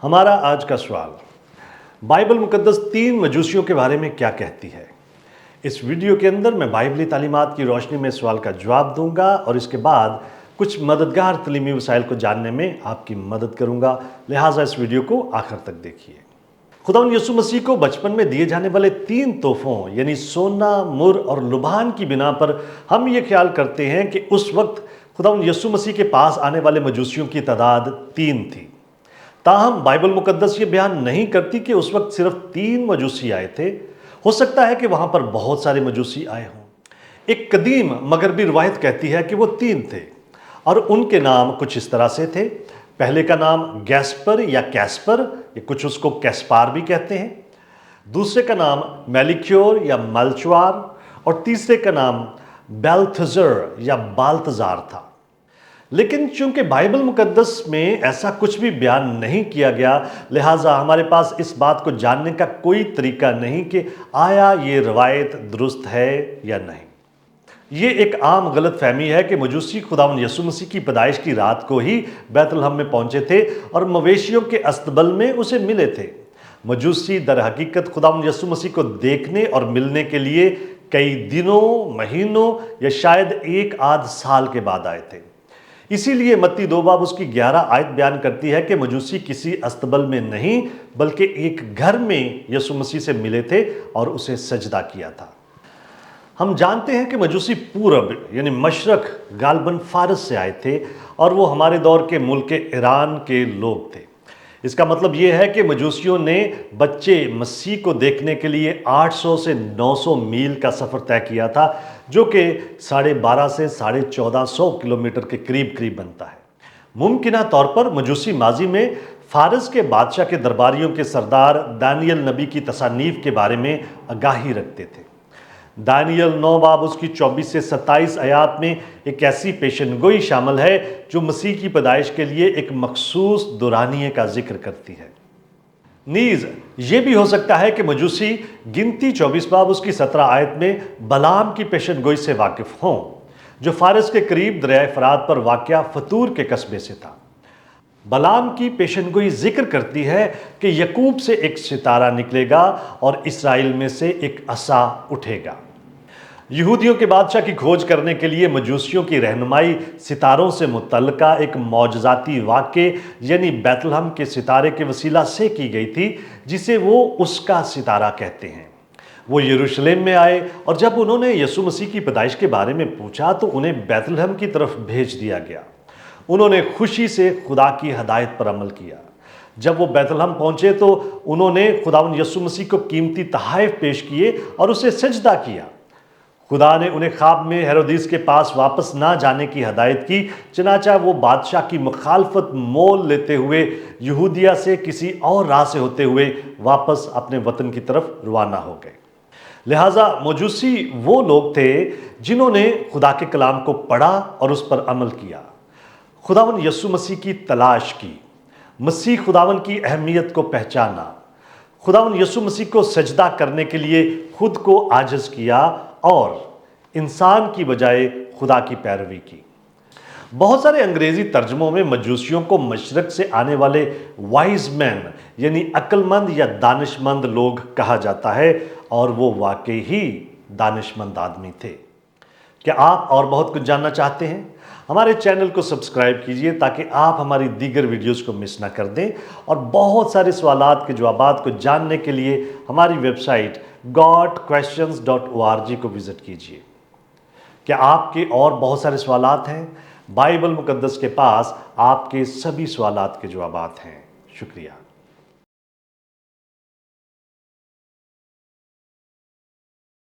हमारा आज का सवाल, बाइबल मुकद्दस 3 मजूसियों के बारे में क्या कहती है। इस वीडियो के अंदर मैं बाइबली तालीमात की रोशनी में सवाल का जवाब दूंगा और इसके बाद कुछ मददगार तलीमी वसाइल को जानने में आपकी मदद करूंगा, लिहाजा इस वीडियो को आखिर तक देखिए। खुदावंद यीशु मसीह को बचपन में दिए जाने वाले 3 तोहफों यानी सोना, मुर और लुभान की बिना पर हम ये ख्याल करते हैं कि उस वक्त खुदावंद यीशु मसीह के पास आने वाले मजूसियों की तादाद 3 थी। ताहम बाइबल मुकद्दस ये बयान नहीं करती कि उस वक्त सिर्फ 3 मजूसी आए थे। हो सकता है कि वहां पर बहुत सारे मजूसी आए हों। एक कदीम मगरबी रवायत कहती है कि वो 3 थे और उनके नाम कुछ इस तरह से थे। पहले का नाम गैस्पर या कैस्पर, या कुछ उसको कैस्पार भी कहते हैं। दूसरे का नाम मेलिक्योर या मल्चवार और तीसरे का नाम बेल्थजर या बाल्तजार था। लेकिन चूंकि बाइबल मुकद्दस में ऐसा कुछ भी बयान नहीं किया गया, लिहाजा हमारे पास इस बात को जानने का कोई तरीका नहीं कि आया ये रवायत दुरुस्त है या नहीं। ये एक आम गलत फहमी है कि मजूसी खुदावंद यीशु मसीह की पैदाइश की रात को ही बैतलहम में पहुंचे थे और मवेशियों के अस्तबल में उसे मिले थे। मजूसी दर हकीकत खुदावंद यीशु मसीह को देखने और मिलने के लिए कई दिनों, महीनों या शायद एक आध साल के बाद आए थे। इसीलिए मत्ती 2 बाब उसकी 11 आयत बयान करती है कि मजूसी किसी अस्तबल में नहीं बल्कि एक घर में यीशु मसीह से मिले थे और उसे सजदा किया था। हम जानते हैं कि मजूसी पूरब यानी मशरक गालबन फारस से आए थे और वो हमारे दौर के मुल्क ईरान के लोग थे। इसका मतलब ये है कि मजूसियों ने बच्चे मसीह को देखने के लिए 800 से 900 मील का सफ़र तय किया था, जो कि 12.5 से 1450 किलोमीटर के करीब करीब बनता है। मुमकिना तौर पर मजूसी माजी में फारस के बादशाह के दरबारियों के सरदार दानियल नबी की तसानीफ के बारे में आगाही रखते थे। दानियल 9 बाब उसकी 24 से 27 आयात में एक ऐसी पेशनगोई शामिल है जो मसीह की पैदाइश के लिए एक मखसूस दुरानिये का जिक्र करती है। नीज ये भी हो सकता है कि मजूसी गिनती 24 बाब उसकी 17 आयत में बलाम की पेशनगोई से वाकिफ हों, जो फारस के करीब दरिया फरात पर वाक़या फतूर के कस्बे से था। बलाम की पेशनगोई जिक्र करती है कि यकूब से एक सितारा निकलेगा और इसराइल में से एक असा उठेगा। यहूदियों के बादशाह की खोज करने के लिए मजूसियों की रहनुमाई सितारों से मुतल्लिका एक मौजज़ाती वाक़े यानी बैतलहम के सितारे के वसीला से की गई थी, जिसे वो उसका सितारा कहते हैं। वो यरूशलेम में आए और जब उन्होंने यीशु मसीह की पैदाइश के बारे में पूछा तो उन्हें बैतलहम की तरफ भेज दिया गया। उन्होंने खुशी से खुदा की हदायत पर अमल किया। जब वो बैतलहम पहुंचे तो उन्होंने खुदावंद यीशु मसीह को कीमती तोहफे पेश किए और उसे सजदा किया। खुदा ने उन्हें ख्वाब में हेरोदिस के पास वापस ना जाने की हदायत की, चनाचा वो बादशाह की मुखालफत मोल लेते हुए यहूदिया से किसी और राह से होते हुए वापस अपने वतन की तरफ रवाना हो गए। लिहाजा मजूसी वो लोग थे जिन्होंने खुदा के कलाम को पढ़ा और उस पर अमल किया, खुदावंद यीशु मसीह की तलाश की, मसीह खुदावंद की अहमियत को पहचाना, खुदावंद यीशु मसीह को सजदा करने के लिए खुद को आजिज़ किया और इंसान की बजाय खुदा की पैरवी की। बहुत सारे अंग्रेजी तर्जमों में मजूसियों को मशरक से आने वाले वाइज मैन यानी अक्लमंद या दानिशमंद लोग कहा जाता है और वो वाकई ही दानिशमंद आदमी थे। क्या आप और बहुत कुछ जानना चाहते हैं? हमारे चैनल को सब्सक्राइब कीजिए ताकि आप हमारी दीगर वीडियोस को मिस ना कर दें और बहुत सारे सवालात के जवाबात को जानने के लिए हमारी वेबसाइट godquestions.org को विज़िट कीजिए। क्या आपके और बहुत सारे सवालात हैं? बाइबल मुकद्दस के पास आपके सभी सवालात के जवाबात हैं। शुक्रिया।